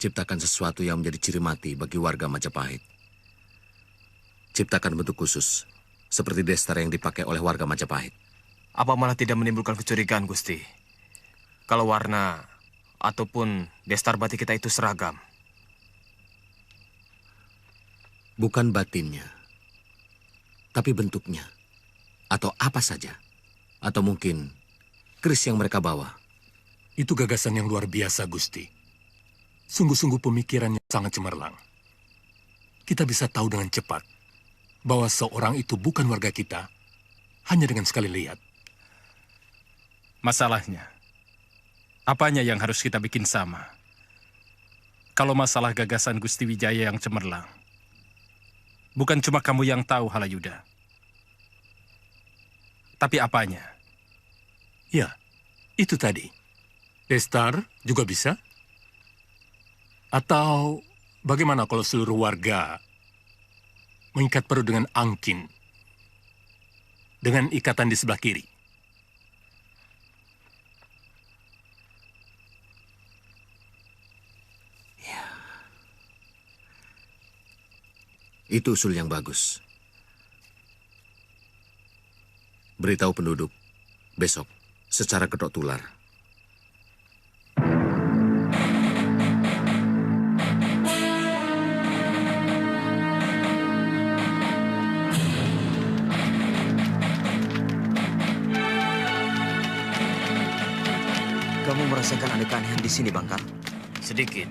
Ciptakan sesuatu yang menjadi ciri mati bagi warga Majapahit. Ciptakan bentuk khusus, seperti destar yang dipakai oleh warga Majapahit. Apa malah tidak menimbulkan kecurigaan, Gusti? Kalau warna ataupun destar batik kita itu seragam. Bukan batinnya, tapi bentuknya. Atau apa saja. Atau mungkin keris yang mereka bawa. Itu gagasan yang luar biasa, Gusti. Sungguh-sungguh pemikirannya sangat cemerlang. Kita bisa tahu dengan cepat bahwa seorang itu bukan warga kita hanya dengan sekali lihat. Masalahnya, apanya yang harus kita bikin sama? Kalau masalah gagasan Gusti Wijaya yang cemerlang, bukan cuma kamu yang tahu, Halayuda. Tapi apanya? Ya, itu tadi. Destar juga bisa? Atau bagaimana kalau seluruh warga mengikat perut dengan angkin dengan ikatan di sebelah kiri? Ya. Itu usul yang bagus. Beritahu penduduk besok secara kedok tular. Kamu merasakan ada keanehan di sini, Bangkal? Sedikit.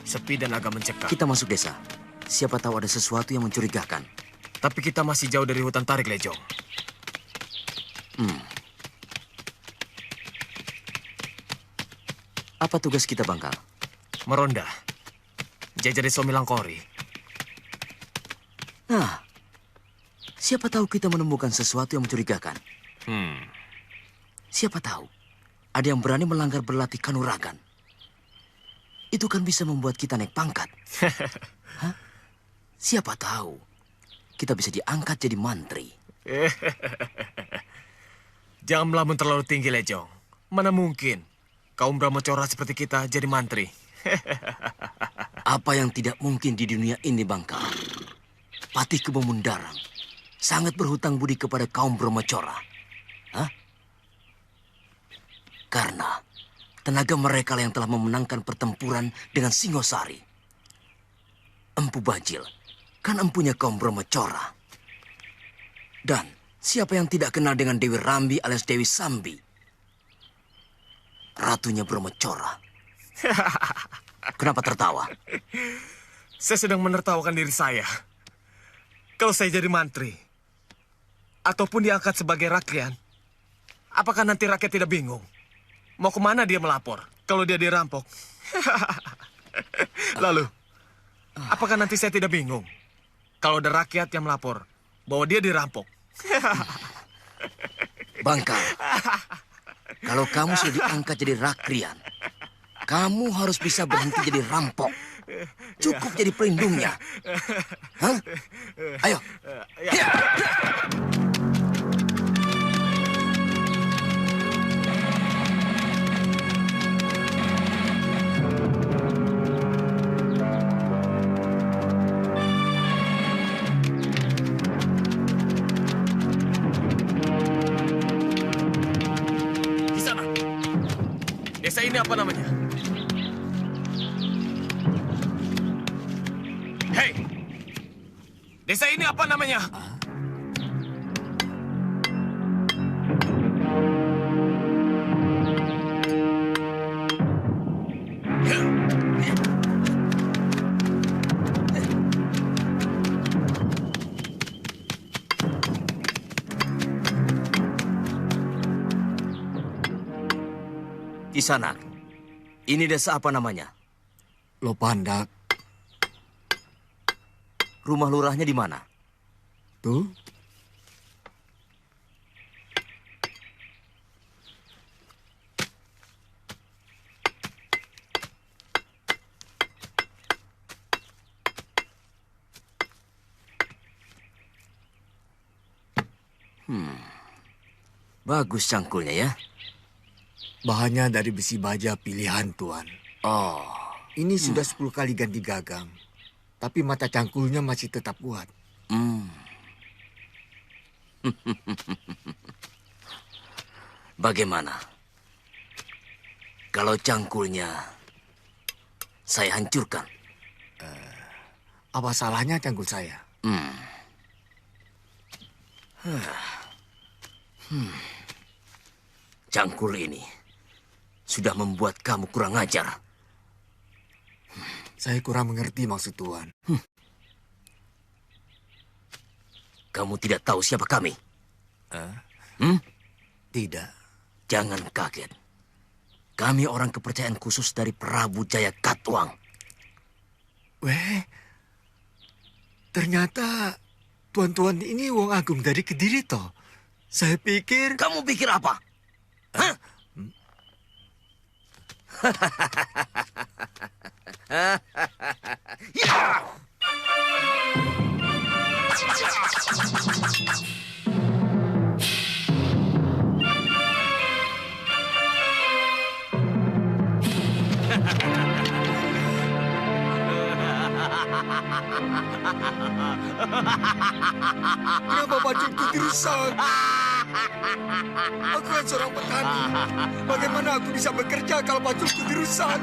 Sepi dan agak mencekam. Kita masuk desa. Siapa tahu ada sesuatu yang mencurigakan. Tapi kita masih jauh dari hutan tarik, Lejong. Apa tugas kita, Bangkal? Meronda. Jajari Somilangkori. Nah, siapa tahu kita menemukan sesuatu yang mencurigakan. Siapa tahu ada yang berani melanggar berlatih kanuragan. Itu kan bisa membuat kita naik pangkat. Hah? Siapa tahu kita bisa diangkat jadi mantri. Jangan melamun terlalu tinggi, Lejong. Mana mungkin kaum Brahmacora seperti kita jadi mantri. Apa yang tidak mungkin di dunia ini, Bangkal? Patih Kebumundarang sangat berhutang budi kepada kaum Brahmacora. Hah? Karena tenaga mereka yang telah memenangkan pertempuran dengan Singosari. Empu Bajil kan empunya kaum Brahmacora. Dan siapa yang tidak kenal dengan Dewi Rambi alias Dewi Sambi? Ratunya Brahmacora. Kenapa tertawa? Saya sedang menertawakan diri saya. Kalau saya jadi mantri, ataupun diangkat sebagai rakyat, apakah nanti rakyat tidak bingung? Mau kemana dia melapor kalau dia dirampok? Lalu, apakah nanti saya tidak bingung kalau ada rakyat yang melapor bahwa dia dirampok? Bangkal, kalau kamu sudah diangkat jadi rakrian, kamu harus bisa berhenti jadi rampok. Cukup jadi pelindungnya. Hah? Ayo. Ya. Di sana. Desa ini apa namanya? Hei! Desa ini apa namanya? Kisanak, ini desa apa namanya? Lopandak. Rumah lurahnya di mana? Tuh. Bagus cangkulnya ya. Bahannya dari besi baja pilihan, Tuan. Oh, Ini sudah 10 kali ganti gagang. Tapi mata cangkulnya masih tetap kuat. bagaimana? Kalau cangkulnya saya hancurkan. Apa salahnya cangkul saya? Cangkul ini sudah membuat kamu kurang ajar. Saya kurang mengerti maksud Tuan. Kamu tidak tahu siapa kami? Tidak. Jangan kaget. Kami orang kepercayaan khusus dari Prabu Jaya Katuang. Weh, ternyata tuan-tuan ini wong agung dari Kediri toh. Saya pikir... Kamu pikir apa? Hah? Ya! Kenapa bajuku dirusak? Aku kan seorang petani. Bagaimana aku bisa bekerja kalau bajuku dirusak?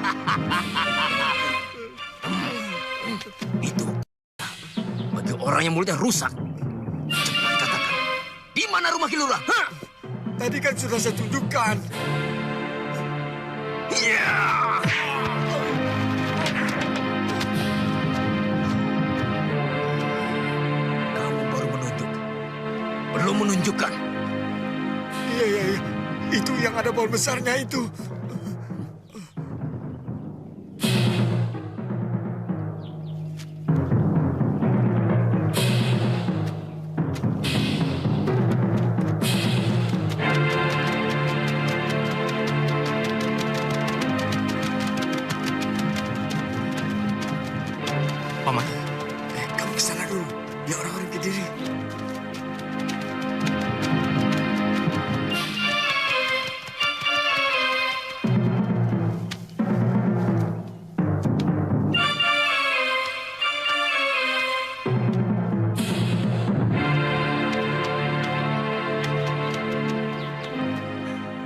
Itu bagi orang yang mulutnya rusak. Cepat katakan, di mana rumah Kilurah? Hah? Tadi kan sudah saya tunjukkan. Ya! Kamu baru menunjuk. Belum menunjukkan. Iya. Itu yang ada bol besarnya itu. Paman, Kamu ke sana dulu. Biar orang-orang Kediri.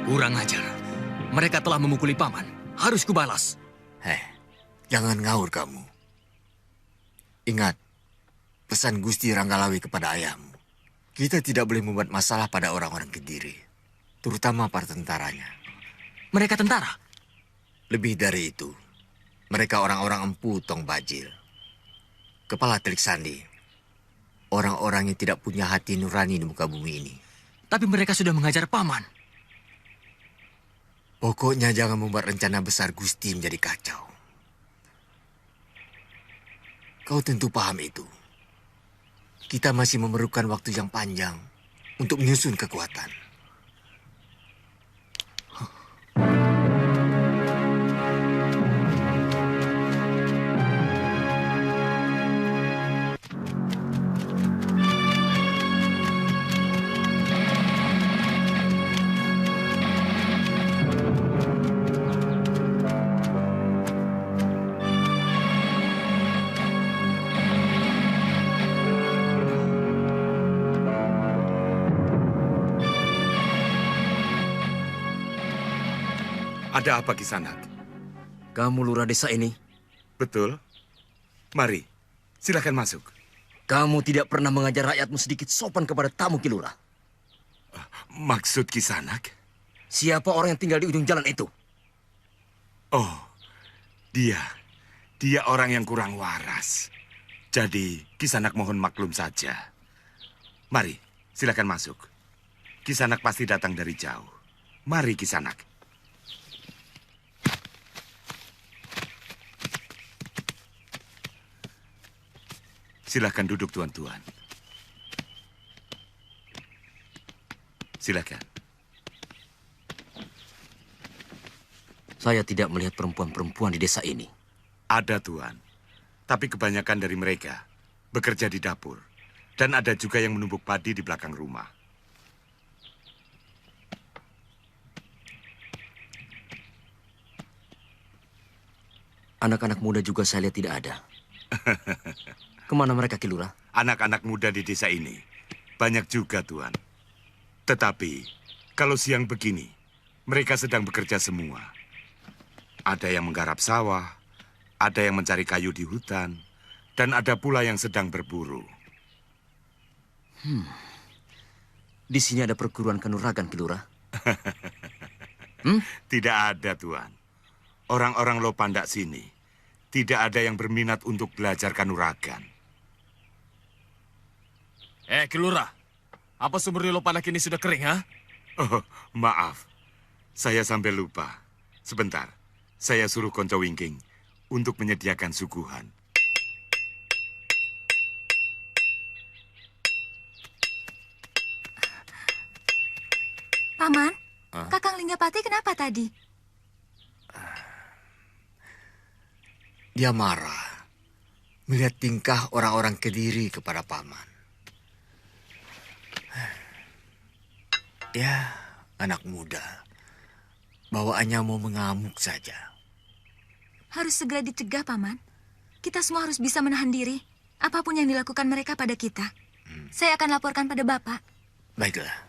Kurang ajar. Mereka telah memukuli paman. Harus kubalas. Jangan ngaur kamu. Ingat, pesan Gusti Ranggalawi kepada ayahmu. Kita tidak boleh membuat masalah pada orang-orang Kediri. Terutama para tentaranya. Mereka tentara. Lebih dari itu, mereka orang-orang empu Tong Bajil. Kepala Telik Sandi. Orang-orang yang tidak punya hati nurani di muka bumi ini. Tapi mereka sudah mengajar paman. Pokoknya jangan membuat rencana besar Gusti menjadi kacau. Kau tentu paham itu. Kita masih memerlukan waktu yang panjang untuk menyusun kekuatan. Ada apa Kisanak? Kamu lurah desa ini? Betul. Mari, silakan masuk. Kamu tidak pernah mengajar rakyatmu sedikit sopan kepada tamu Kilurah. Maksud Kisanak? Siapa orang yang tinggal di ujung jalan itu? Oh, dia orang yang kurang waras. Jadi, Kisanak mohon maklum saja. Mari, silakan masuk. Kisanak pasti datang dari jauh. Mari Kisanak. Silakan duduk, tuan-tuan. Silakan. Saya tidak melihat perempuan-perempuan di desa ini. Ada, Tuan. Tapi kebanyakan dari mereka bekerja di dapur. Dan ada juga yang menumbuk padi di belakang rumah. Anak-anak muda juga saya lihat tidak ada. Kemana mereka, Ki Lurah? Anak-anak muda di desa ini banyak juga, Tuan. Tetapi, kalau siang begini, mereka sedang bekerja semua. Ada yang menggarap sawah, ada yang mencari kayu di hutan, dan ada pula yang sedang berburu. Di sini ada perguruan kanuragan, Ki Lurah. Tidak ada, Tuan. Orang-orang Lopandak sini tidak ada yang berminat untuk belajar kanuragan. Ki Lurah, apa sumur di Lopandak ini sudah kering, ha? Oh, maaf. Saya sampai lupa. Sebentar, saya suruh Konco Wingking untuk menyediakan suguhan. Paman, Kakang Linggapati kenapa tadi? Dia marah melihat tingkah orang-orang Kediri kepada paman. Ya, anak muda. Bawaannya mau mengamuk saja. Harus segera dicegah, Paman. Kita semua harus bisa menahan diri. Apapun yang dilakukan mereka pada kita. Saya akan laporkan pada Bapak. Baiklah.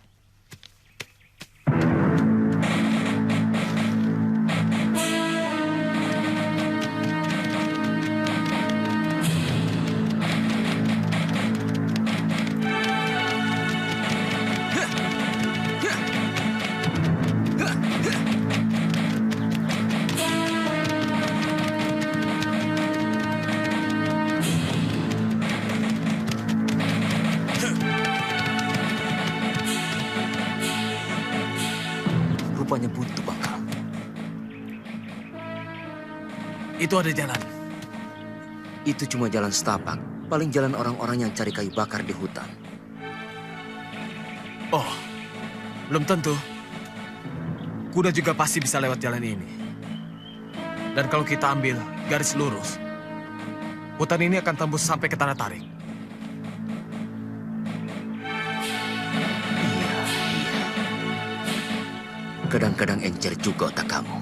Rupanya buntu, Bangka. Itu ada jalan. Itu cuma jalan setapak. Paling jalan orang-orang yang cari kayu bakar di hutan. Oh, belum tentu. Kuda juga pasti bisa lewat jalan ini. Dan kalau kita ambil garis lurus, hutan ini akan tembus sampai ke Tanah Tarik. Kadang-kadang encer juga otak kamu.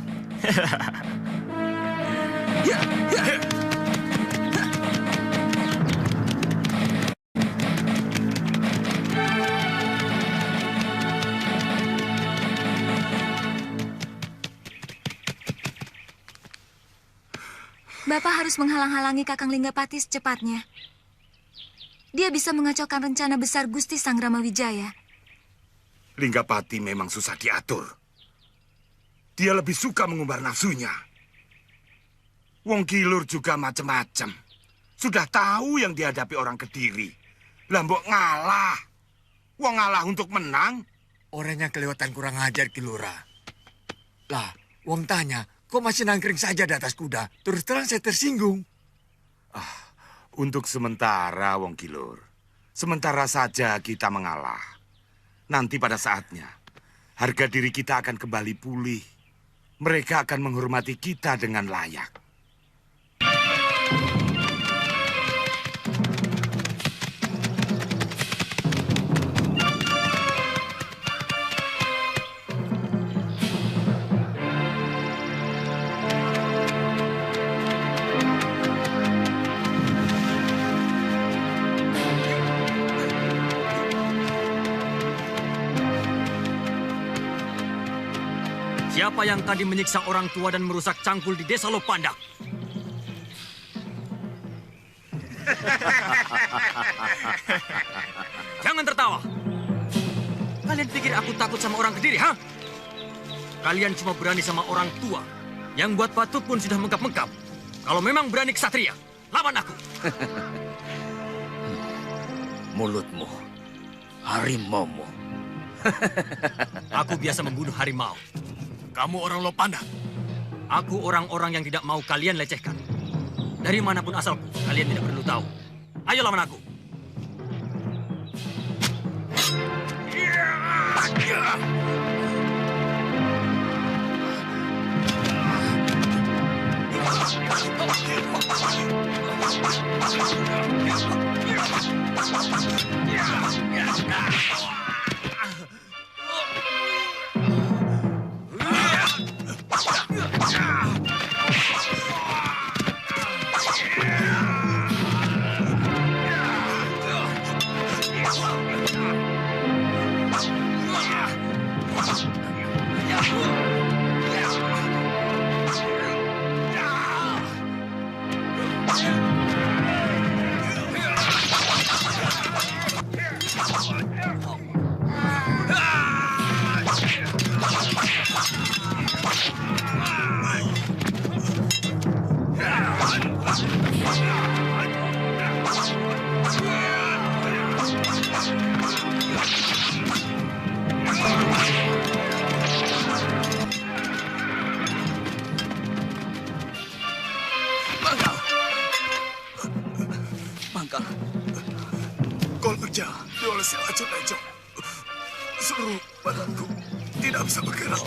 Bapak harus menghalang-halangi Kakang Linggapati secepatnya. Dia bisa mengacaukan rencana besar Gusti Sangramawijaya. Linggapati memang susah diatur. Dia lebih suka mengumbar nafsunya. Wong Kilur juga macem-macem. Sudah tahu yang dihadapi orang Kediri. Lah mbok ngalah. Wong ngalah untuk menang. Orangnya kelewatan kurang ajar, Ki Lurah. Lah, wong tanya, kok masih nangkring saja di atas kuda? Terus terang saya tersinggung. Untuk sementara, Wong Kilur. Sementara saja kita mengalah. Nanti pada saatnya, harga diri kita akan kembali pulih. Mereka akan menghormati kita dengan layak. Siapa yang tadi menyiksa orang tua dan merusak cangkul di desa Lopandak? Jangan tertawa. Kalian pikir aku takut sama orang Kediri, ha? Kalian cuma berani sama orang tua. Yang buat patut pun sudah menggap-menggap. Kalau memang berani ksatria, lawan aku. Mulutmu, harimaumu. Aku biasa membunuh harimau. Kamu orang Lopandak. Aku orang-orang yang tidak mau kalian lecehkan. Dari manapun asalku, kalian tidak perlu tahu. Ayo lawan aku. Bangkal. Koloknya diolesi racun Ejo. Seluruh badanku tidak bisa bergerak.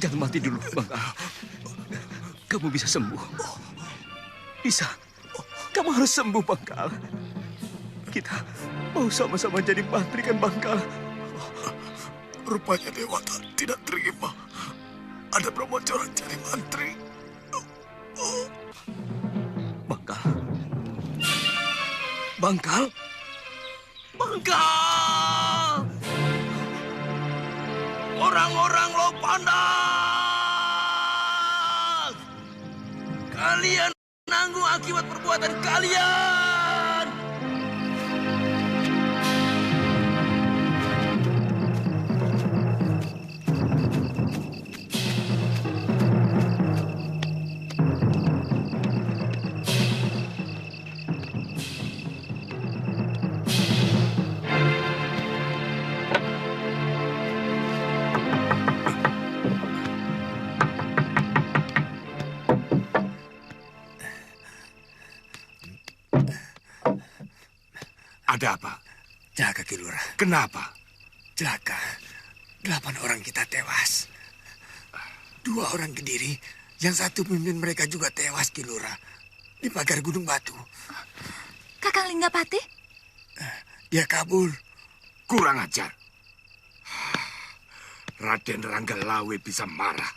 Jangan mati dulu, Bangkal. Kamu bisa sembuh. Bisa. Kamu harus sembuh, Bangkal. Kita mau sama-sama jadi mantri kan, Bangkal? Rupanya Dewata tidak terima. Ada Brahmacora jadi mantri. Bangkal. Bangkal. Bangkal. Orang-orang Lopandas. Kalian menanggung akibat perbuatan kalian. Ada apa? Jaga Kilura. Kenapa? Celaka. 8 orang kita tewas. 2 orang Kediri, yang satu pemimpin mereka juga tewas, Kilura. Di pagar Gunung Batu. Kakang Linggapati? Dia kabur. Kurang ajar. Raden Ranggalawe bisa marah.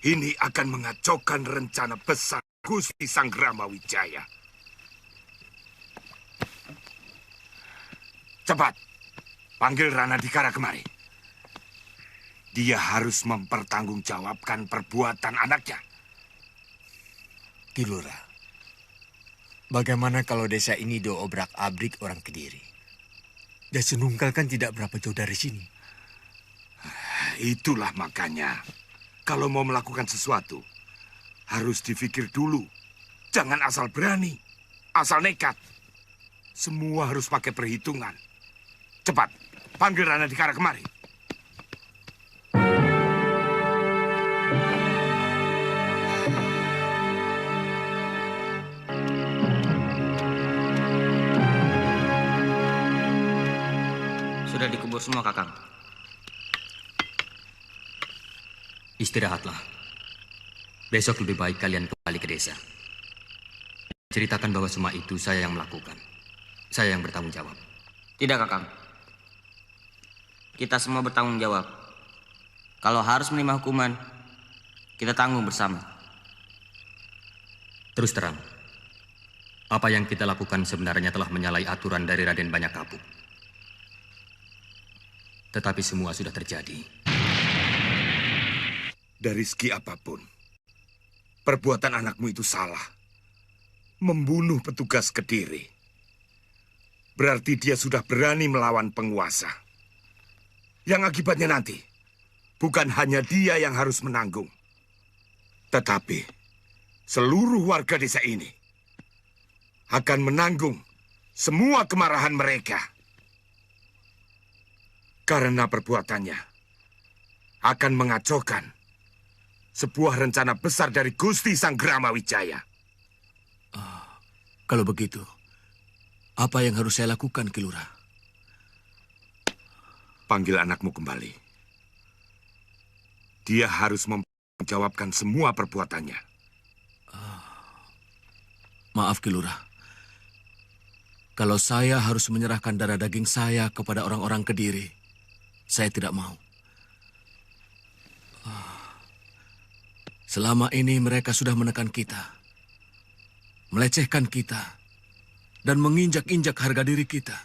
Ini akan mengacaukan rencana besar Gusti Sanggrama Wijaya. Cepat, panggil Ranadikara kemari. Dia harus mempertanggungjawabkan perbuatan anaknya. Kilura, bagaimana kalau desa ini diobrak-abrik orang Kediri? Dan Senungkal kan tidak berapa jauh dari sini. Itulah makanya, kalau mau melakukan sesuatu, harus dipikir dulu. Jangan asal berani, asal nekat. Semua harus pakai perhitungan. Cepat, panggil Ranadikara kemari. Sudah dikubur semua, Kakang. Istirahatlah. Besok lebih baik kalian kembali ke desa. Ceritakan bahwa semua itu saya yang melakukan. Saya yang bertanggung jawab. Tidak, Kakang. Kita semua bertanggung jawab. Kalau harus menerima hukuman, kita tanggung bersama. Terus terang, apa yang kita lakukan sebenarnya telah menyalahi aturan dari Raden Banyakapuk. Tetapi semua sudah terjadi. Dari segi apapun, perbuatan anakmu itu salah. Membunuh petugas Kediri. Berarti dia sudah berani melawan penguasa. Yang akibatnya nanti, bukan hanya dia yang harus menanggung. Tetapi, seluruh warga desa ini akan menanggung semua kemarahan mereka. Karena perbuatannya akan mengacaukan sebuah rencana besar dari Gusti Sanggrama Wijaya. Kalau begitu, apa yang harus saya lakukan, Ki Lurah? Panggil anakmu kembali. Dia harus menjawabkan semua perbuatannya. Maaf, Ki Lurah. Kalau saya harus menyerahkan darah daging saya kepada orang-orang Kediri, saya tidak mau. Selama ini mereka sudah menekan kita, melecehkan kita, dan menginjak-injak harga diri kita.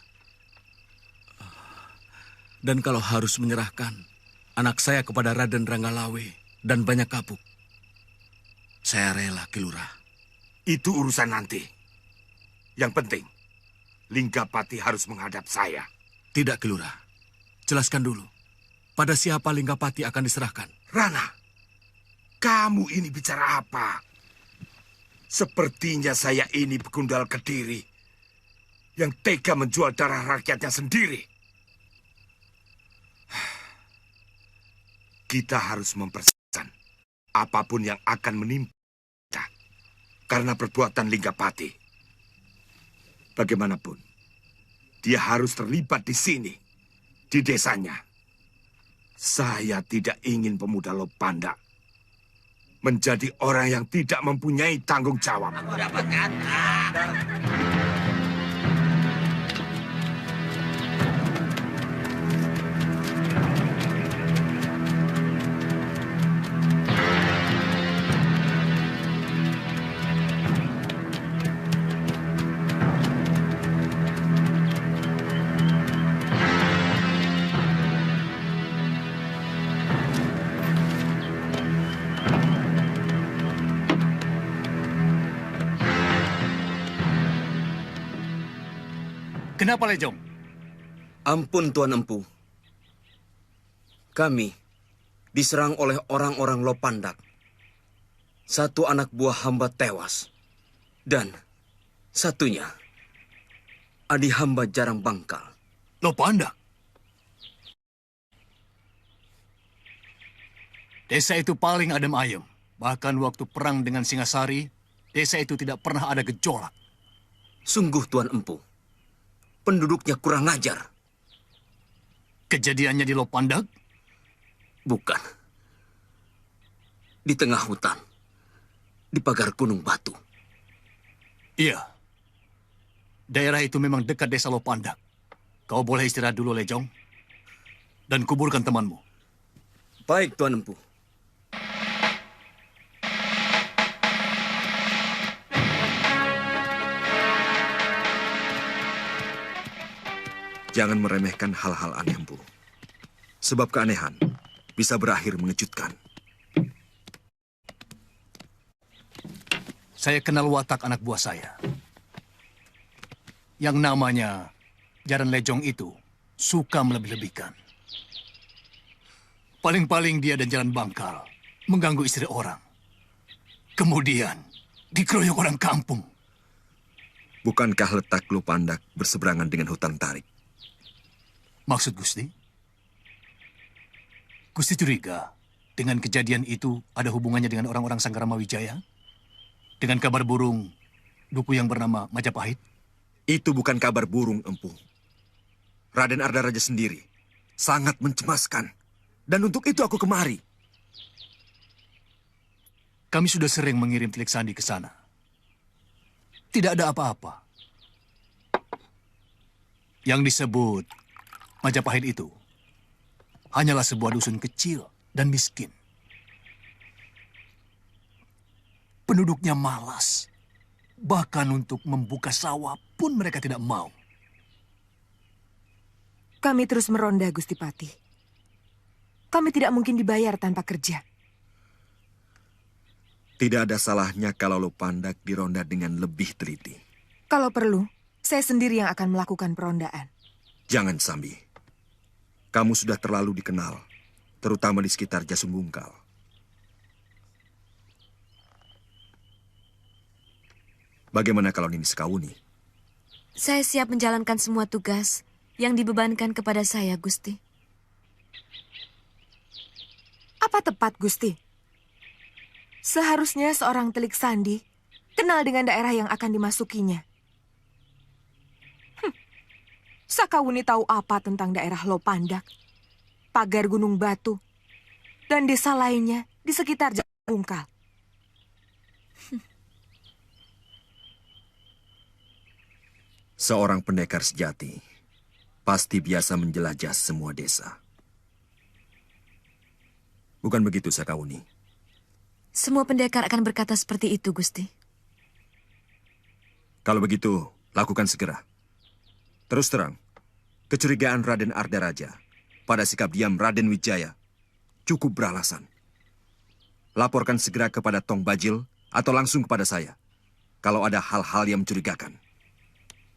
Dan kalau harus menyerahkan anak saya kepada Raden Ranggalawe dan Banyak Kapuk, saya rela, Ki Lurah. Itu urusan nanti. Yang penting, Linggapati harus menghadap saya. Tidak, Ki Lurah. Jelaskan dulu, pada siapa Linggapati akan diserahkan? Rana, kamu ini bicara apa? Sepertinya saya ini begundal Kediri yang tega menjual darah rakyatnya sendiri. Kita harus mempersiapkan apapun yang akan menimpa kita karena perbuatan Linggapati. Bagaimanapun, dia harus terlibat di sini, di desanya. Saya tidak ingin pemuda Lopandak menjadi orang yang tidak mempunyai tanggung jawab. Aku dapat kata. Kenapa, Lejong? Ampun, Tuan Empu. Kami diserang oleh orang-orang Lopandak. Satu anak buah hamba tewas. Dan satunya, adik hamba jarang bangkal. Lopandak? Desa itu paling adem ayem. Bahkan waktu perang dengan Singasari, desa itu tidak pernah ada gejolak. Sungguh, Tuan Empu. Penduduknya kurang ajar. Kejadiannya di Lopandak? Bukan. Di tengah hutan. Di pagar Gunung Batu. Iya. Daerah itu memang dekat desa Lopandak. Kau boleh istirahat dulu, Lejong. Dan kuburkan temanmu. Baik, Tuan Empu. Jangan meremehkan hal-hal aneh, Empu. Sebab keanehan bisa berakhir mengejutkan. Saya kenal watak anak buah saya. Yang namanya Jaran Lejong itu suka melebih-lebihkan. Paling-paling dia dan Jaran Bangkal mengganggu istri orang. Kemudian dikeroyok orang kampung. Bukankah letak Lopandak berseberangan dengan hutan tarik? Maksud Gusti? Gusti curiga dengan kejadian itu ada hubungannya dengan orang-orang Sanggarama Wijaya? Dengan kabar burung duku yang bernama Majapahit? Itu bukan kabar burung, Empu. Raden Ardaraja sendiri sangat mencemaskan. Dan untuk itu aku kemari. Kami sudah sering mengirim Telik Sandi ke sana. Tidak ada apa-apa. Yang disebut Majapahit itu hanyalah sebuah dusun kecil dan miskin. Penduduknya malas. Bahkan untuk membuka sawah pun mereka tidak mau. Kami terus meronda, Gusti Pati. Kami tidak mungkin dibayar tanpa kerja. Tidak ada salahnya kalau Lopandak dironda dengan lebih teliti. Kalau perlu, saya sendiri yang akan melakukan perondaan. Jangan, Sambi. Kamu sudah terlalu dikenal, terutama di sekitar Jasungungkal. Bagaimana kalau Nini Sekawuni? Saya siap menjalankan semua tugas yang dibebankan kepada saya, Gusti. Apa tepat, Gusti? Seharusnya seorang Telik Sandi kenal dengan daerah yang akan dimasukinya. Sakawuni tahu apa tentang daerah Lopandak, pagar Gunung Batu, dan desa lainnya di sekitar Jalan Bungkal. Seorang pendekar sejati pasti biasa menjelajah semua desa. Bukan begitu, Sakawuni? Semua pendekar akan berkata seperti itu, Gusti. Kalau begitu, lakukan segera. Terus terang, kecurigaan Raden Ardaraja pada sikap diam Raden Wijaya cukup beralasan. Laporkan segera kepada Tong Bajil atau langsung kepada saya kalau ada hal-hal yang mencurigakan.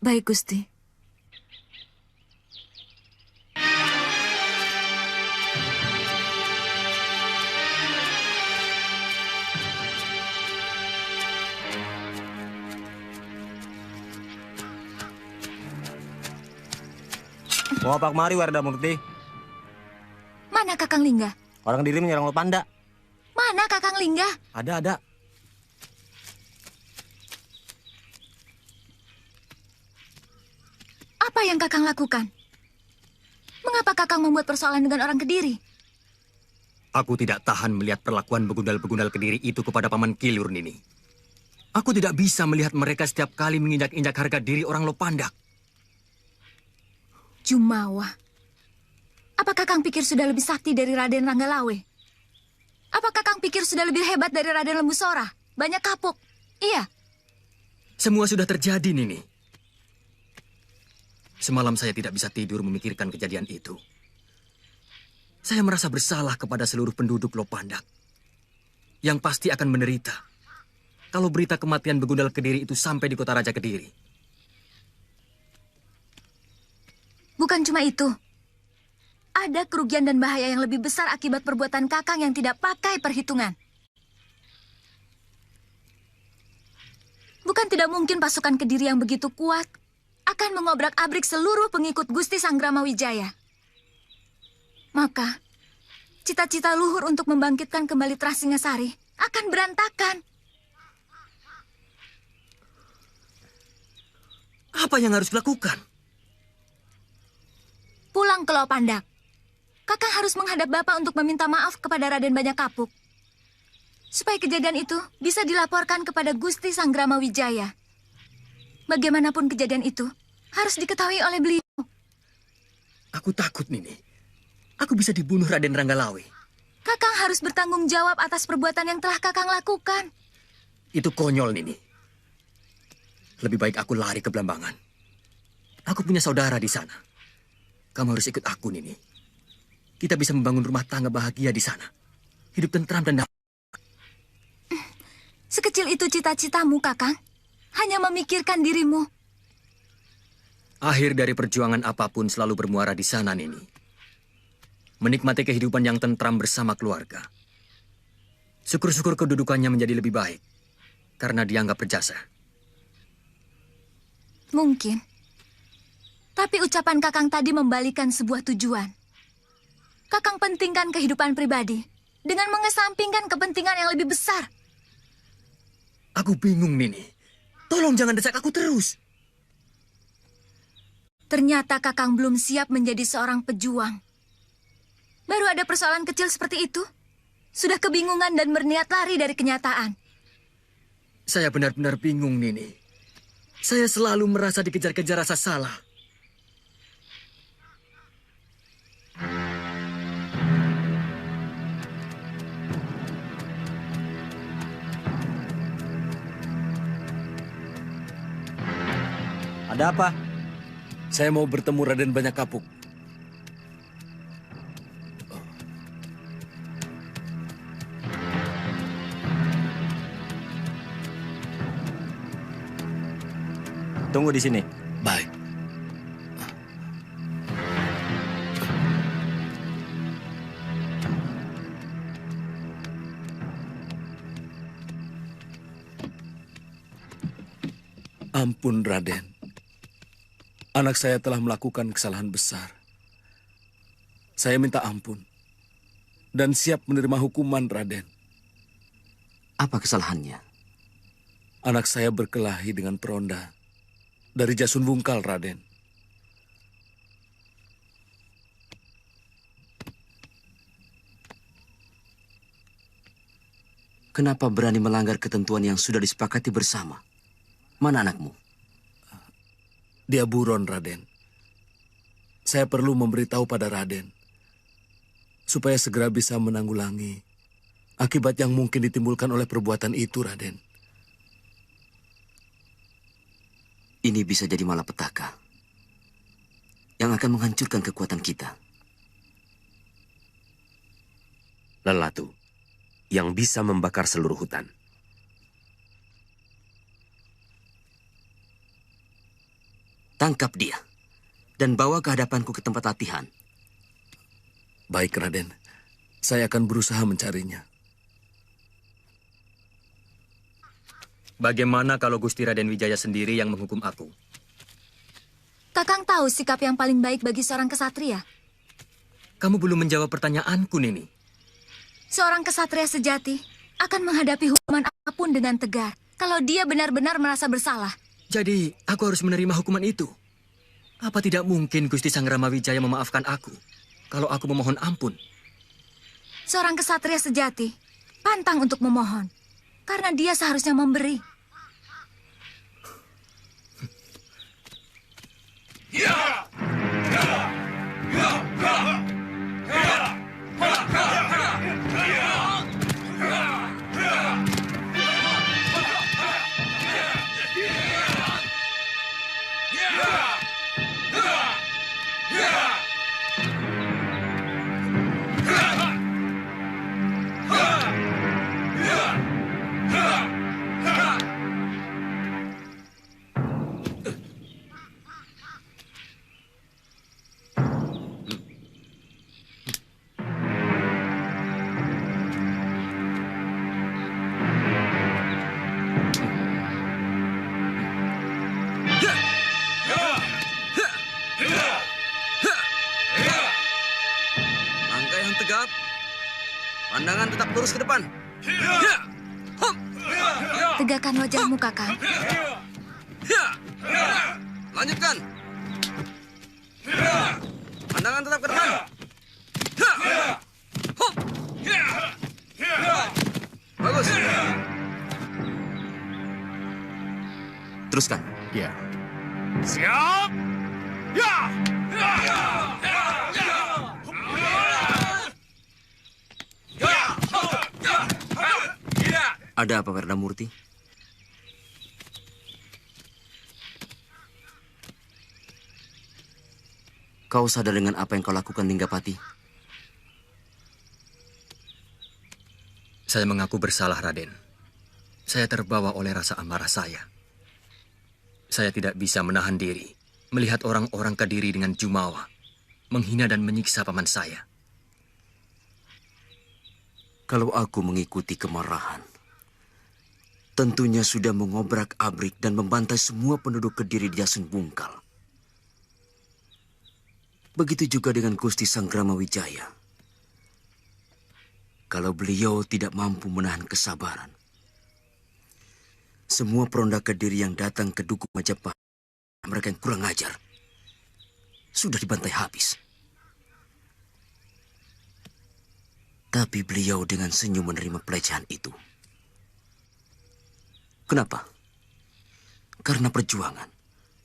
Baik, Gusti. Bawa Pak Mari, Warda Murti. Mana Kakang Lingga? Orang diri menyerang Lopanda. Mana Kakang Lingga? Ada. Apa yang Kakang lakukan? Mengapa Kakang membuat persoalan dengan orang Kediri? Aku tidak tahan melihat perlakuan begundal-begundal Kediri itu kepada Paman Kilur, Nini. Aku tidak bisa melihat mereka setiap kali menginjak-injak harga diri orang Lopandak. Jumawa. Apa Kakang pikir sudah lebih sakti dari Raden Ranggalawe? Apa Kakang pikir sudah lebih hebat dari Raden Lembusora? Banyak kapuk. Iya. Semua sudah terjadi, Nini. Semalam saya tidak bisa tidur memikirkan kejadian itu. Saya merasa bersalah kepada seluruh penduduk Lopandak. Yang pasti akan menderita kalau berita kematian begundal Kediri itu sampai di kota Raja Kediri. Bukan cuma itu. Ada kerugian dan bahaya yang lebih besar akibat perbuatan Kakang yang tidak pakai perhitungan. Bukan tidak mungkin pasukan Kediri yang begitu kuat akan mengobrak-abrik seluruh pengikut Gusti Sanggrama Wijaya. Maka, cita-cita luhur untuk membangkitkan kembali Trasingasari akan berantakan. Apa yang harus dilakukan? Pulang ke Lopandak. Kakang harus menghadap Bapak untuk meminta maaf kepada Raden Banyak Kapuk. Supaya kejadian itu bisa dilaporkan kepada Gusti Sanggrama Wijaya. Bagaimanapun kejadian itu harus diketahui oleh beliau. Aku takut, Nini. Aku bisa dibunuh Raden Ranggalawe. Kakang harus bertanggung jawab atas perbuatan yang telah Kakang lakukan. Itu konyol, Nini. Lebih baik aku lari ke Blambangan. Aku punya saudara di sana. Kamu harus ikut aku, Nini. Kita bisa membangun rumah tangga bahagia di sana. Hidup tentram dan damai. Sekecil itu cita-citamu, Kakang. Hanya memikirkan dirimu. Akhir dari perjuangan apapun selalu bermuara di sana, Nini. Menikmati kehidupan yang tentram bersama keluarga. Syukur-syukur kedudukannya menjadi lebih baik. Karena dianggap berjasa. Mungkin. Tapi ucapan Kakang tadi membalikan sebuah tujuan. Kakang pentingkan kehidupan pribadi dengan mengesampingkan kepentingan yang lebih besar. Aku bingung, Nini. Tolong jangan desak aku terus. Ternyata Kakang belum siap menjadi seorang pejuang. Baru ada persoalan kecil seperti itu. Sudah kebingungan dan berniat lari dari kenyataan. Saya benar-benar bingung, Nini. Saya selalu merasa dikejar-kejar rasa salah. Ada apa? Saya mau bertemu Raden Banyak Kapuk. Tunggu di sini. Baik. Ampun, Raden. Anak saya telah melakukan kesalahan besar. Saya minta ampun. Dan siap menerima hukuman, Raden. Apa kesalahannya? Anak saya berkelahi dengan peronda dari Jasun Bungkal, Raden. Kenapa berani melanggar ketentuan yang sudah disepakati bersama? Mana anakmu? Dia buron, Raden. Saya perlu memberitahu pada Raden, supaya segera bisa menanggulangi akibat yang mungkin ditimbulkan oleh perbuatan itu, Raden. Ini bisa jadi malapetaka yang akan menghancurkan kekuatan kita. Lelatu yang bisa membakar seluruh hutan. Tangkap dia dan bawa ke hadapanku ke tempat latihan. Baik, Raden. Saya akan berusaha mencarinya. Bagaimana kalau Gusti Raden Wijaya sendiri yang menghukum aku? Kakang tahu sikap yang paling baik bagi seorang kesatria. Kamu belum menjawab pertanyaanku, Nini. Seorang kesatria sejati akan menghadapi hukuman apapun dengan tegar kalau dia benar-benar merasa bersalah. Jadi, aku harus menerima hukuman itu. Apa tidak mungkin Gusti Sang Rama Wijaya memaafkan aku kalau aku memohon ampun? Seorang kesatria sejati pantang untuk memohon karena dia seharusnya memberi. Langkah yang tegap, pandangan tetap lurus ke depan. Tegakkan wajahmu, Kakang. Lanjutkan. Pandangan tetap ke depan. Bagus. Teruskan. Ya. Siap! Ya! Ada apa, Werdamurti? Kau sadar dengan apa yang kau lakukan, Linggapati? Saya mengaku bersalah, Raden. Saya terbawa oleh rasa amarah saya. Saya tidak bisa menahan diri melihat orang-orang Kediri dengan jumawa menghina dan menyiksa paman saya. Kalau aku mengikuti kemarahan, tentunya sudah mengobrak-abrik dan membantai semua penduduk Kediri di Yasun Bungkal. Begitu juga dengan Gusti Sanggrama Wijaya. Kalau beliau tidak mampu menahan kesabaran, semua peronda Kediri yang datang ke Dukuh Majapahit, mereka yang kurang ajar, sudah dibantai habis. Tapi beliau dengan senyum menerima pelecehan itu. Kenapa? Karena perjuangan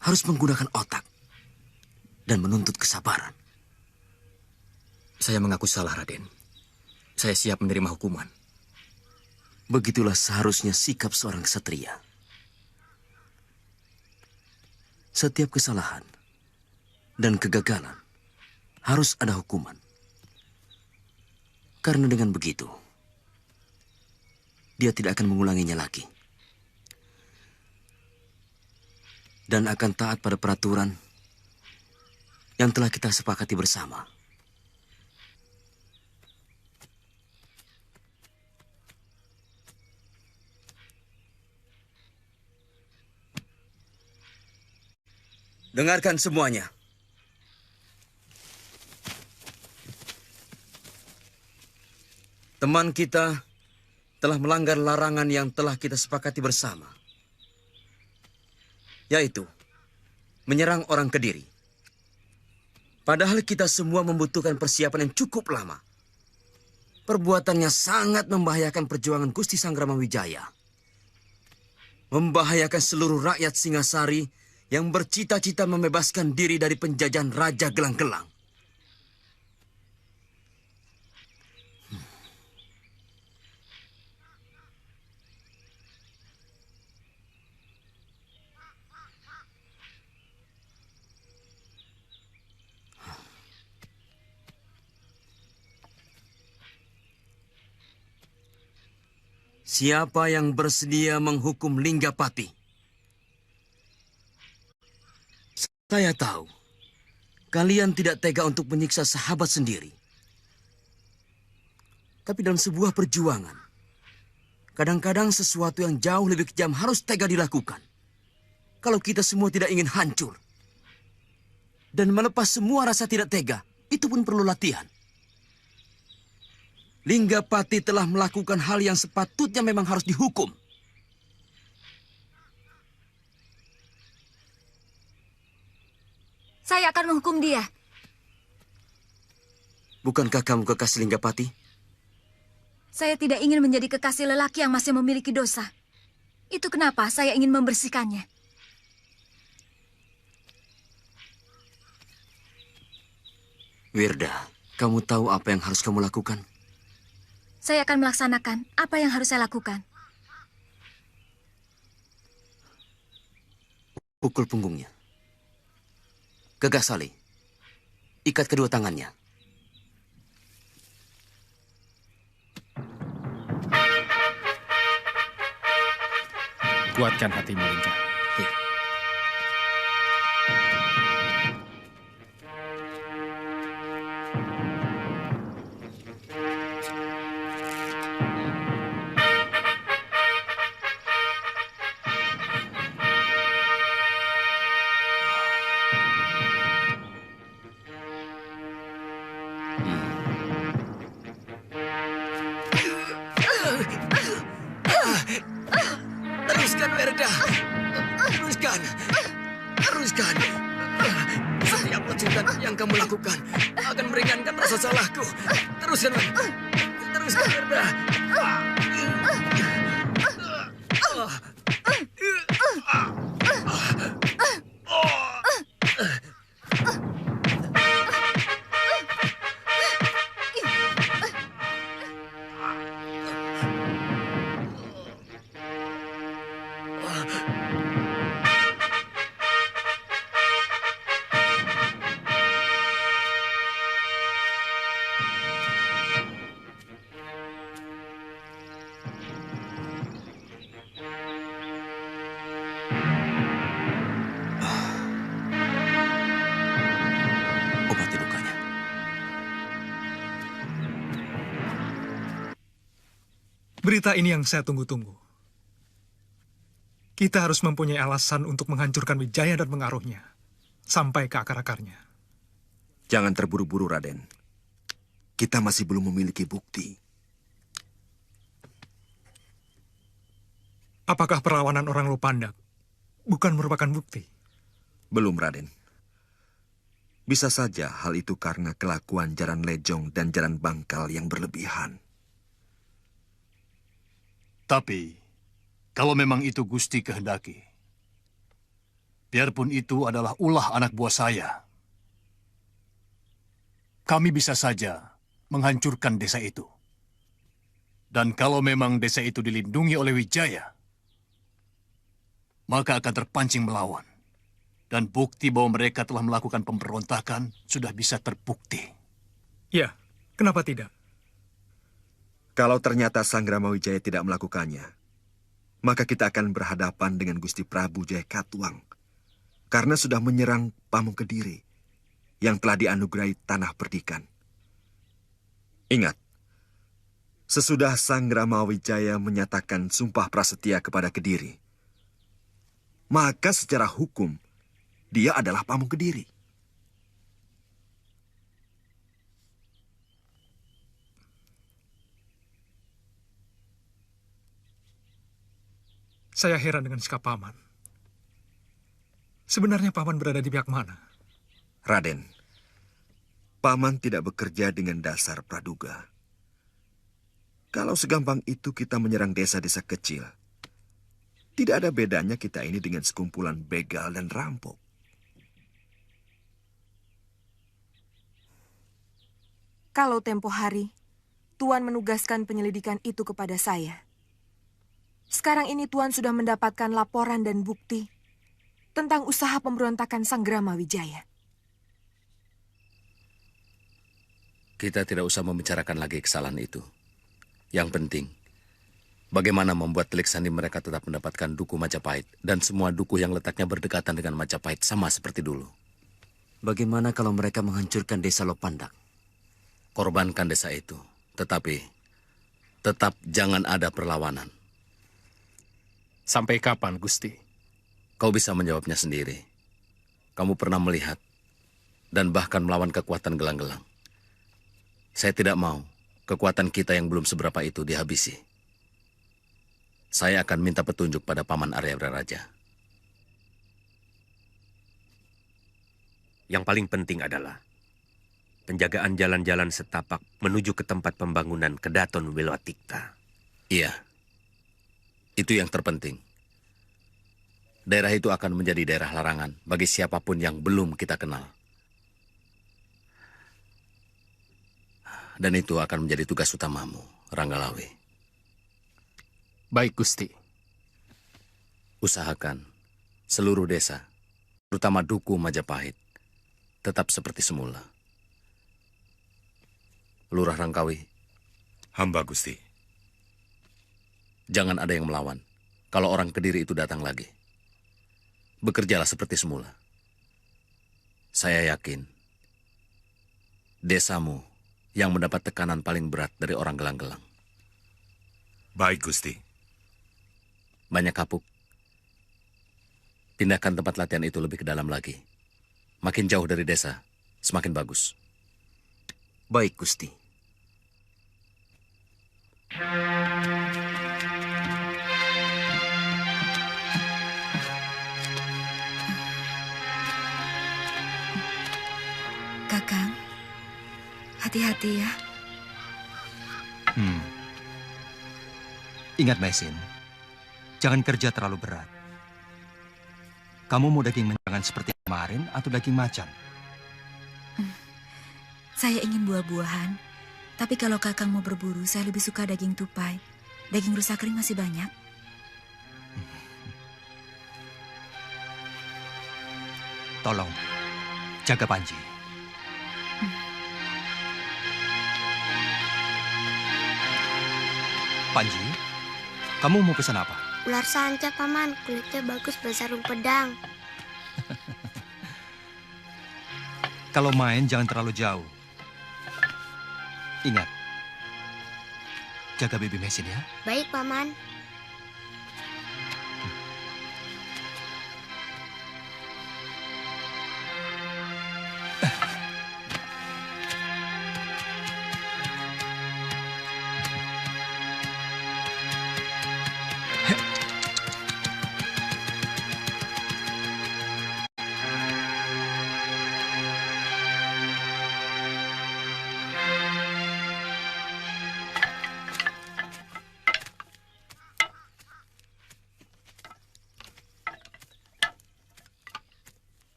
harus menggunakan otak dan menuntut kesabaran. Saya mengaku salah, Raden. Saya siap menerima hukuman. Begitulah seharusnya sikap seorang ksatria. Setiap kesalahan dan kegagalan harus ada hukuman. Karena dengan begitu, dia tidak akan mengulanginya lagi. Dan akan taat pada peraturan yang telah kita sepakati bersama. Dengarkan semuanya. Teman kita telah melanggar larangan yang telah kita sepakati bersama, yaitu menyerang orang Kediri. Padahal kita semua membutuhkan persiapan yang cukup lama. Perbuatannya sangat membahayakan perjuangan Gusti Sanggrama Wijaya. Membahayakan seluruh rakyat Singasari yang bercita-cita membebaskan diri dari penjajahan Raja Gelang-Gelang. Siapa yang bersedia menghukum Linggapati? Saya tahu, kalian tidak tega untuk menyiksa sahabat sendiri. Tapi dalam sebuah perjuangan, kadang-kadang sesuatu yang jauh lebih kejam harus tega dilakukan. Kalau kita semua tidak ingin hancur. Dan melepas semua rasa tidak tega, itu pun perlu latihan. Linggapati telah melakukan hal yang sepatutnya memang harus dihukum. Saya akan menghukum dia. Bukankah kamu kekasih Linggapati? Saya tidak ingin menjadi kekasih lelaki yang masih memiliki dosa. Itu kenapa saya ingin membersihkannya. Wirda, kamu tahu apa yang harus kamu lakukan? Saya akan melaksanakan apa yang harus saya lakukan. Pukul punggungnya. Gagasali, ikat kedua tangannya. Kuatkan hatimu, Lingga. Ya. Teruskan, Wirda. Teruskan. Teruskan. Setiap lanjutan yang kamu lakukan akan meringankan rasa salahku. Teruskan, teruskan, Wirda. Obati lukanya. Berita ini yang saya tunggu-tunggu. Kita harus mempunyai alasan untuk menghancurkan Wijaya dan pengaruhnya. Sampai ke akar-akarnya. Jangan terburu-buru, Raden. Kita masih belum memiliki bukti. Apakah perlawanan orang Lopandak bukan merupakan bukti? Belum, Raden. Bisa saja hal itu karena kelakuan Jaran Lejong dan Jaran Bangkal yang berlebihan. Tapi, kalau memang itu Gusti kehendaki, biarpun itu adalah ulah anak buah saya, kami bisa saja menghancurkan desa itu. Dan kalau memang desa itu dilindungi oleh Wijaya, maka akan terpancing melawan. Dan bukti bahwa mereka telah melakukan pemberontakan sudah bisa terbukti. Ya, kenapa tidak? Kalau ternyata Sanggrama Wijaya tidak melakukannya, maka kita akan berhadapan dengan Gusti Prabu Jaya Katuang. Karena sudah menyerang Pamuk Kediri yang telah dianugerahi tanah perdikan. Ingat, sesudah Sanggrama Wijaya menyatakan sumpah prasetia kepada Kediri, maka secara hukum, dia adalah Pamuk Kediri. Saya heran dengan sikap Paman. Sebenarnya Paman berada di pihak mana? Raden, Paman tidak bekerja dengan dasar praduga. Kalau segampang itu kita menyerang desa-desa kecil, tidak ada bedanya kita ini dengan sekumpulan begal dan rampok. Kalau tempo hari, Tuan menugaskan penyelidikan itu kepada saya. Sekarang ini Tuan sudah mendapatkan laporan dan bukti tentang usaha pemberontakan Sanggrama Wijaya. Kita tidak usah membicarakan lagi kesalahan itu. Yang penting, bagaimana membuat telik sandi mereka tetap mendapatkan duku Majapahit dan semua duku yang letaknya berdekatan dengan Majapahit sama seperti dulu. Bagaimana kalau mereka menghancurkan desa Lopandak? Korbankan desa itu, tetapi tetap jangan ada perlawanan. Sampai kapan, Gusti? Kau bisa menjawabnya sendiri. Kamu pernah melihat dan bahkan melawan kekuatan gelang-gelang. Saya tidak mau kekuatan kita yang belum seberapa itu dihabisi. Saya akan minta petunjuk pada Paman Arya Raja. Yang paling penting adalah penjagaan jalan-jalan setapak menuju ke tempat pembangunan Kedaton Wilowatikta. Iya, itu yang terpenting. Daerah itu akan menjadi daerah larangan bagi siapapun yang belum kita kenal. Dan itu akan menjadi tugas utamamu, Ranggalawe. Baik, Gusti. Usahakan seluruh desa, terutama duku Majapahit, tetap seperti semula. Lurah Rangkawi. Hamba, Gusti. Jangan ada yang melawan kalau orang Kediri itu datang lagi. Bekerjalah seperti semula. Saya yakin desamu yang mendapat tekanan paling berat dari orang gelang-gelang. Baik, Gusti. Banyak kapuk. Pindahkan tempat latihan itu lebih ke dalam lagi. Makin jauh dari desa, semakin bagus. Baik, Gusti. Kakang, hati-hati ya. Ingat, Mesin. Jangan kerja terlalu berat. Kamu mau daging menjangan seperti kemarin atau daging macan? Saya ingin buah-buahan. Tapi kalau Kakang mau berburu, saya lebih suka daging tupai. Daging rusa kering masih banyak. Tolong, jaga Panji. Panji, kamu mau pesan apa? Ular sanca, Paman. Kulitnya bagus bersarung pedang. Kalau main jangan terlalu jauh. Ingat, jaga Bibi Mesin ya. Baik, Paman.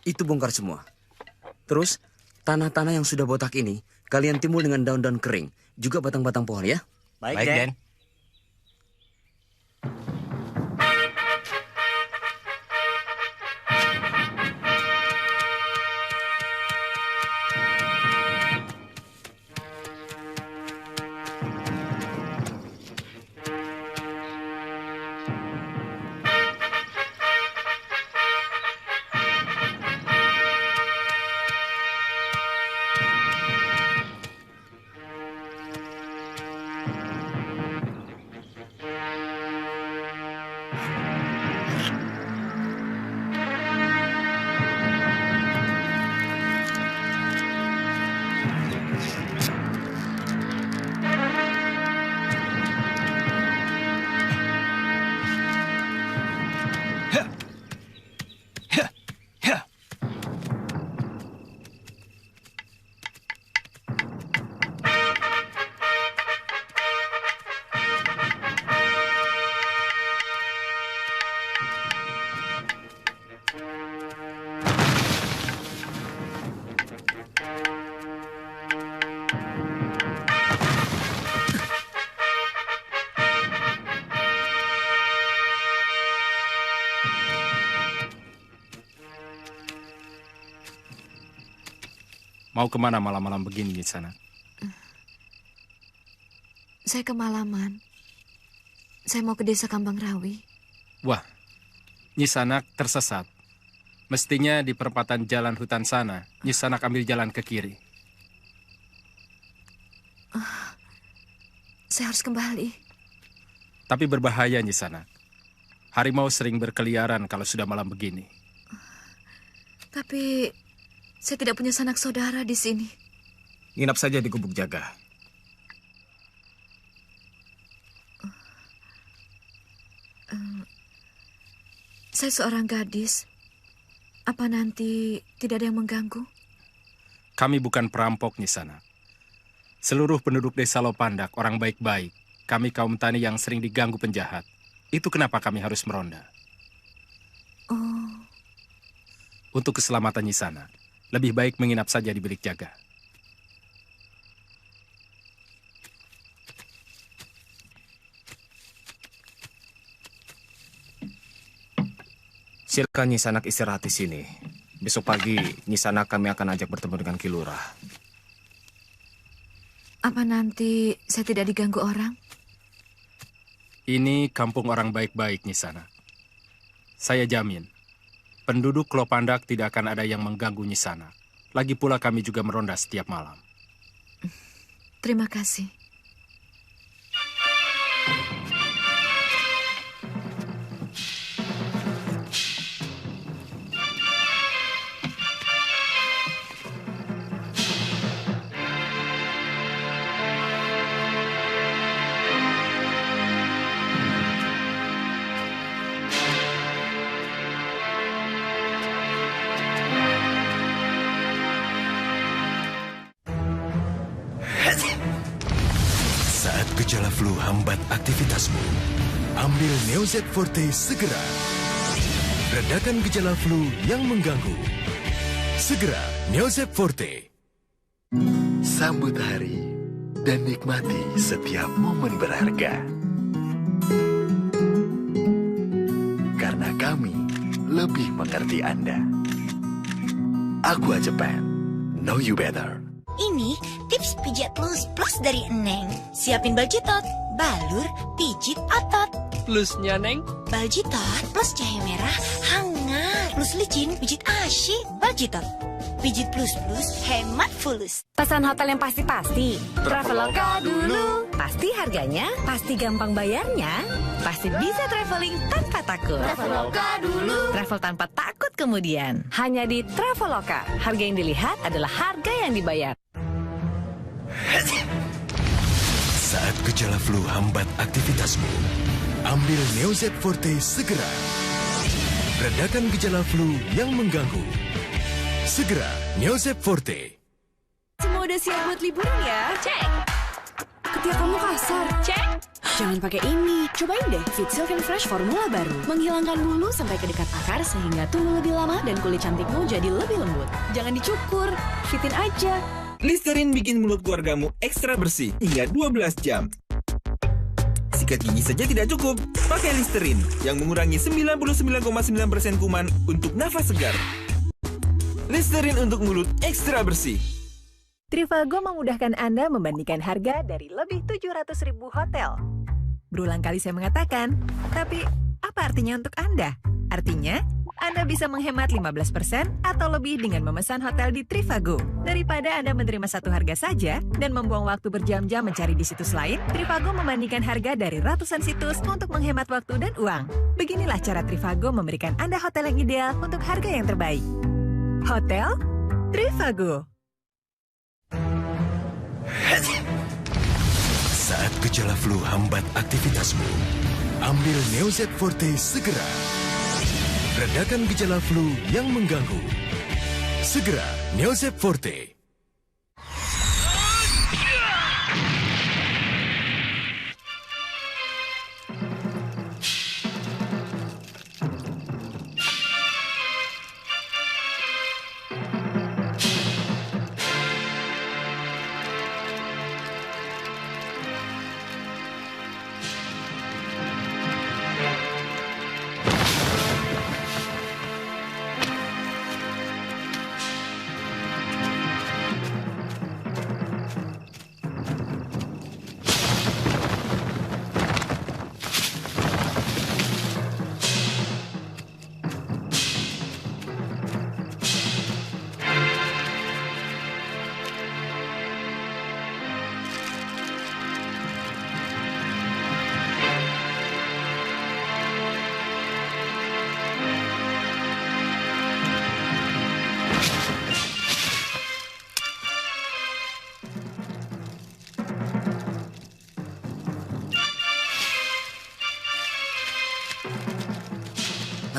Itu bongkar semua. Terus, tanah-tanah yang sudah botak ini, kalian timbul dengan daun-daun kering. Juga batang-batang pohon ya. Baik, Den. Mau kemana malam-malam begini, Nyisanak? Saya kemalaman. Saya mau ke desa Kambang Rawi. Wah, Nyisanak tersesat. Mestinya di perempatan jalan hutan sana, Nyisanak ambil jalan ke kiri. Saya harus kembali. Tapi berbahaya, Nyisanak. Harimau sering berkeliaran kalau sudah malam begini. Tapi saya tidak punya sanak saudara di sini. Nginap saja di Gubuk Jaga. Saya seorang gadis. Apa nanti tidak ada yang mengganggu? Kami bukan perampok, Nyisanak. Seluruh penduduk desa Lopandak orang baik-baik. Kami kaum tani yang sering diganggu penjahat. Itu kenapa kami harus meronda. Oh. Untuk keselamatan Nyisanak, lebih baik menginap saja di bilik jaga. Silakan Nyisanak istirahat di sini. Besok pagi Nyisanak kami akan ajak bertemu dengan Ki Lurah. Apa nanti saya tidak diganggu orang? Ini kampung orang baik-baik, Nyisanak. Saya jamin, penduduk Lopandak tidak akan ada yang mengganggu Nyisanak. Lagi pula kami juga meronda setiap malam. Terima kasih. Saat gejala flu hambat aktivitasmu, ambil Neozet Forte segera. Redakan gejala flu yang mengganggu. Segera Neozet Forte. Sambut hari dan nikmati setiap momen berharga. Karena kami lebih mengerti Anda. Aqua Japan, know you better. Ini tips pijat plus dari Eneng. Siapin Baljitot, balur, pijit otot. Plusnya, Neng? Baljitot plus cahaya merah, hangat. Plus licin, pijit asyik. Baljitot, pijit plus, hemat fulus. Pesan hotel yang pasti-pasti. Traveloka dulu. Pasti harganya, pasti gampang bayarnya, pasti bisa traveling tanpa takut. Traveloka dulu. Travel tanpa takut kemudian. Hanya di Traveloka. Harga yang dilihat adalah harga yang dibayar. Saat gejala flu hambat aktivitasmu, ambil Neozet Forte segera. Redakan gejala flu yang mengganggu. Segera Neozet Forte. Semua udah siap buat liburan ya? Cek. Ketiak kamu kasar. Cek. Jangan pakai ini. Cobain deh Fit Silk and Fresh formula baru. Menghilangkan bulu sampai ke dekat akar sehingga tumbuh lebih lama dan kulit cantikmu jadi lebih lembut. Jangan dicukur, fitin aja. Listerin bikin mulut keluargamu ekstra bersih hingga 12 jam. Sikat gigi saja tidak cukup. Pakai Listerin yang mengurangi 99,9% kuman untuk nafas segar. Listerin untuk mulut ekstra bersih. Trivago memudahkan Anda membandingkan harga dari lebih 700.000 hotel. Berulang kali saya mengatakan, tapi apa artinya untuk Anda? Artinya, Anda bisa menghemat 15% atau lebih dengan memesan hotel di Trivago. Daripada Anda menerima satu harga saja dan membuang waktu berjam-jam mencari di situs lain, Trivago membandingkan harga dari ratusan situs untuk menghemat waktu dan uang. Beginilah cara Trivago memberikan Anda hotel yang ideal untuk harga yang terbaik. Hotel Trivago. Saat gejala flu hambat aktivitasmu, ambil Neozet Forte segera. Redakan gejala flu yang mengganggu. Segera Neozet Forte.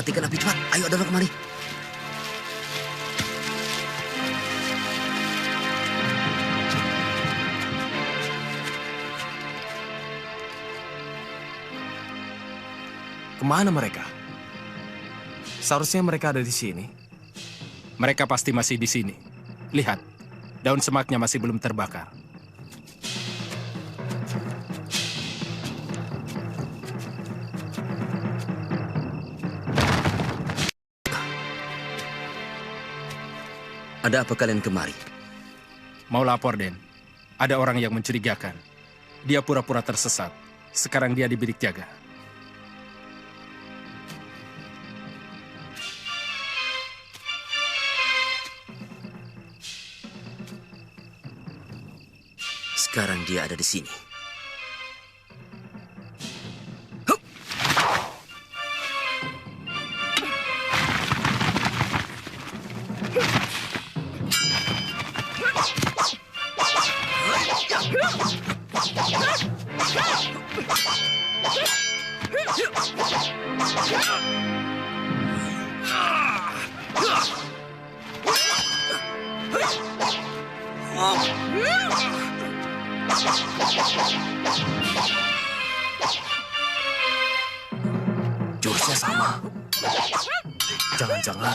matikan api cepat. Ayo dorong kemari. Kemana mereka? Seharusnya mereka ada di sini. Mereka pasti masih di sini. Lihat, daun semaknya masih belum terbakar. Ada apa kalian kemari? Mau lapor, Den. Ada orang yang mencurigakan. Dia pura-pura tersesat. Sekarang dia di bilik jaga. Sekarang dia ada di sini. Jurusnya sama. Jangan-jangan.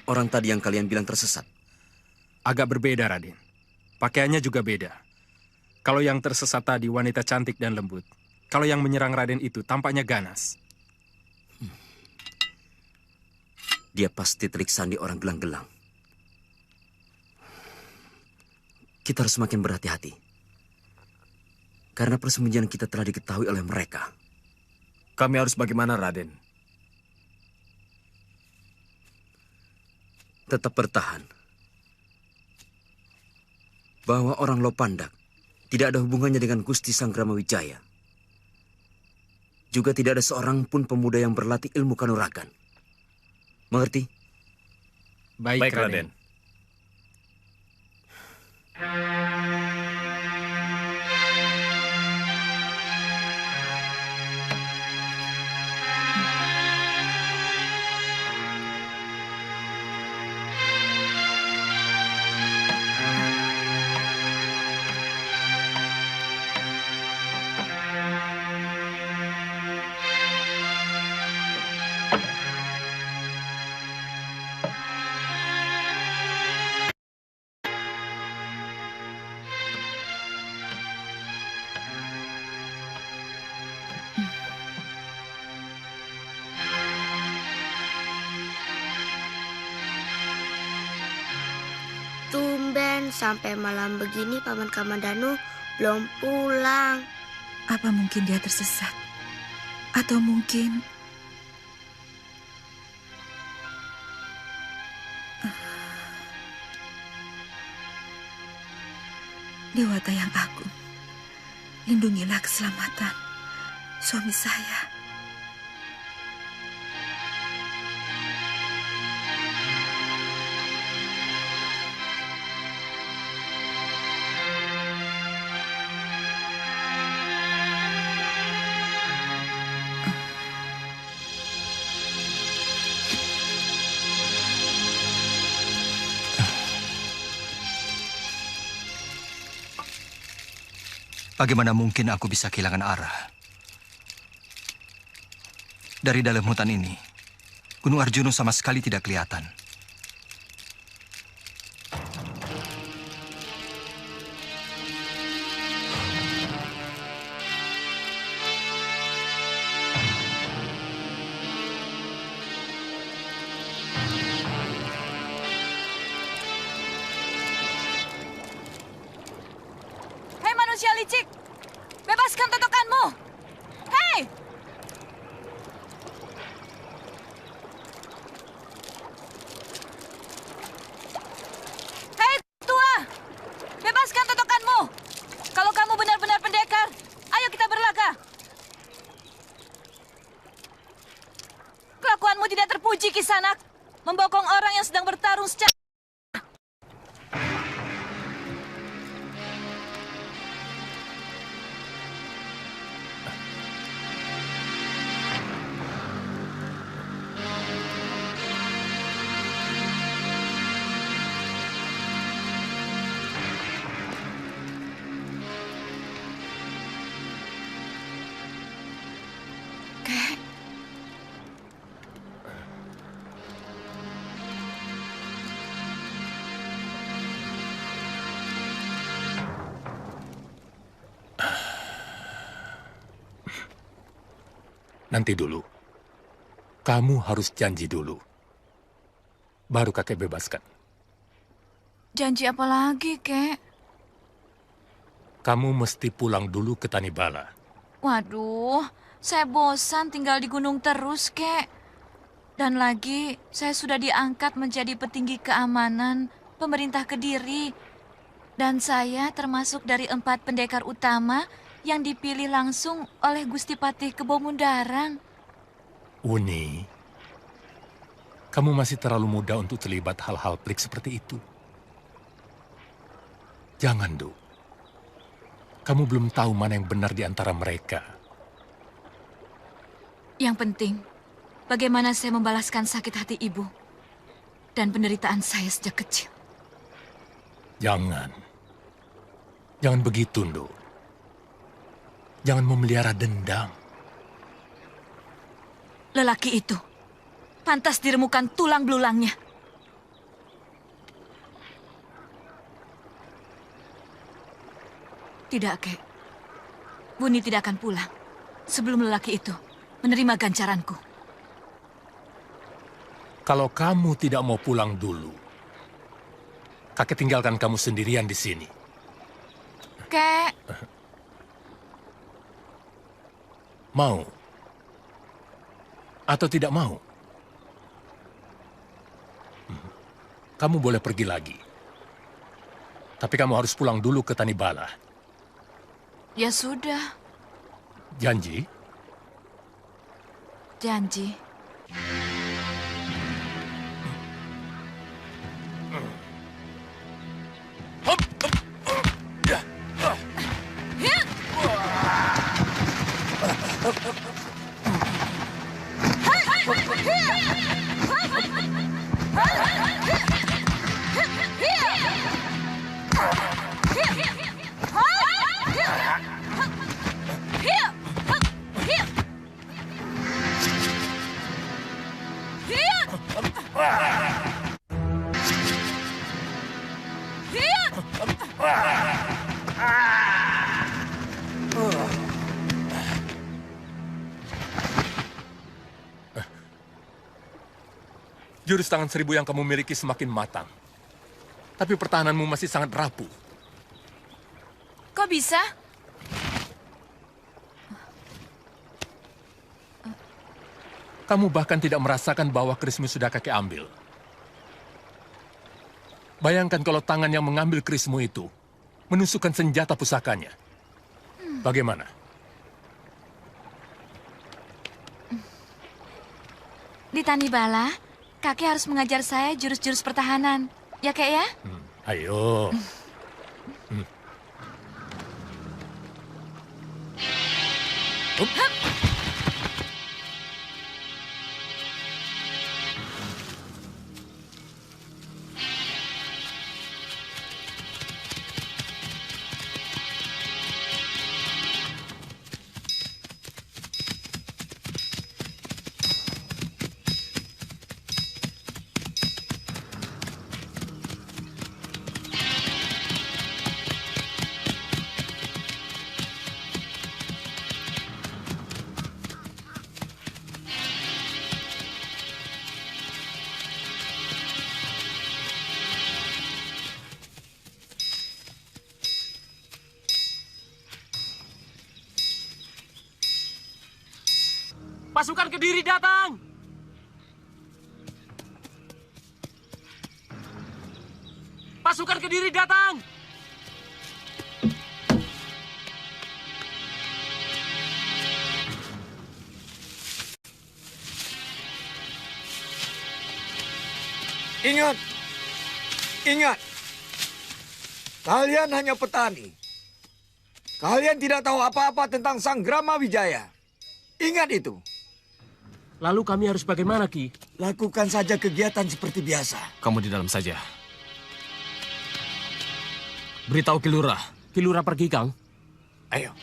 Orang tadi yang kalian bilang tersesat. Agak berbeda, Raden. Pakaiannya juga beda. Kalau yang tersesat tadi wanita cantik dan lembut. Kalau yang menyerang Raden itu tampaknya ganas. Dia pasti telik sandi orang gelang-gelang. Kita harus semakin berhati-hati. Karena persembunyian kita telah diketahui oleh mereka. Kami harus bagaimana, Raden? Tetap bertahan. Bahwa orang Lopandak tidak ada hubungannya dengan Gusti Sanggrama Wijaya. Juga tidak ada seorang pun pemuda yang berlatih ilmu kanuragan. Mengerti? Baik, Raden. Tumben sampai malam begini Paman Kamandanu belum pulang. Apa mungkin dia tersesat? Atau mungkin... Dewata yang agung, lindungilah keselamatan suami saya. Bagaimana mungkin aku bisa kehilangan arah? Dari dalam hutan ini, Gunung Arjuna sama sekali tidak kelihatan. licik! Bebaskan totokanmu! Hei! Hei, tua! Bebaskan totokanmu! Kalau kamu benar-benar pendekar, ayo kita berlaga! Kelakuanmu tidak terpuji, Kisanak. Membokong orang yang sedang bertarung secara... Nanti dulu. Kamu harus janji dulu. Baru kakek bebaskan. Janji apa lagi, Kek? Kamu mesti pulang dulu ke Tanibala. Waduh, saya bosan tinggal di gunung terus, Kek. Dan lagi, saya sudah diangkat menjadi petinggi keamanan pemerintah Kediri. Dan saya termasuk dari 4 pendekar utama yang dipilih langsung oleh Gusti Patih Kebo Mundarang. Uni, kamu masih terlalu muda untuk terlibat hal-hal pelik seperti itu. Jangan, Du. Kamu belum tahu mana yang benar di antara mereka. Yang penting, bagaimana saya membalaskan sakit hati ibu dan penderitaan saya sejak kecil. Jangan. Jangan begitu, Du. Jangan memelihara dendam. Lelaki itu pantas diremukan tulang belulangnya. Tidak, Kek. Buni tidak akan pulang sebelum lelaki itu menerima ganjaranku. Kalau kamu tidak mau pulang dulu, kakek tinggalkan kamu sendirian di sini. Kek. Mau? Atau tidak mau? Kamu boleh pergi lagi. Tapi kamu harus pulang dulu ke Tanibala. Ya sudah. Janji? Janji. Jurus tangan 1000 yang kamu miliki semakin matang. Tapi pertahananmu masih sangat rapuh. Kok bisa? Kamu bahkan tidak merasakan bahwa kerismu sudah kakek ambil. Bayangkan kalau tangan yang mengambil kerismu itu menusukkan senjata pusakanya. Bagaimana? Di Tanibala, kakek harus mengajar saya jurus-jurus pertahanan. Ya, Kek ya? Ayo. Pasukan Kediri datang! Pasukan Kediri datang! Ingat! Ingat! Kalian hanya petani. Kalian tidak tahu apa-apa tentang Sanggrama Wijaya. Ingat itu. Lalu kami harus bagaimana, Ki? Lakukan saja kegiatan seperti biasa. Kamu di dalam saja. Beritahu Ki Lurah. Ki Lurah pergi, Kang. Ayo.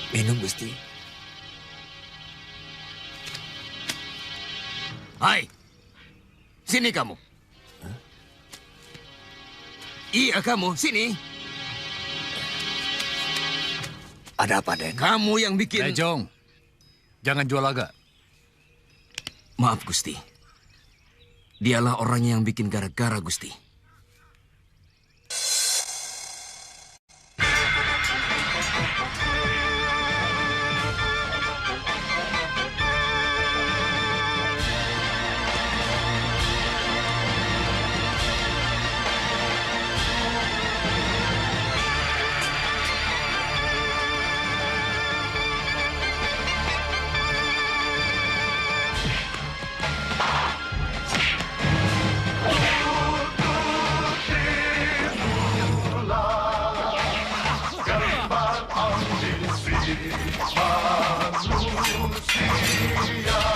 Minum, Gusti. Hai, sini kamu. Iya kamu, sini. Ada apa, Den? Kamu yang bikin... Lejong, jangan jual laga. Maaf, Gusti. Dialah orangnya yang bikin gara-gara, Gusti. Manusia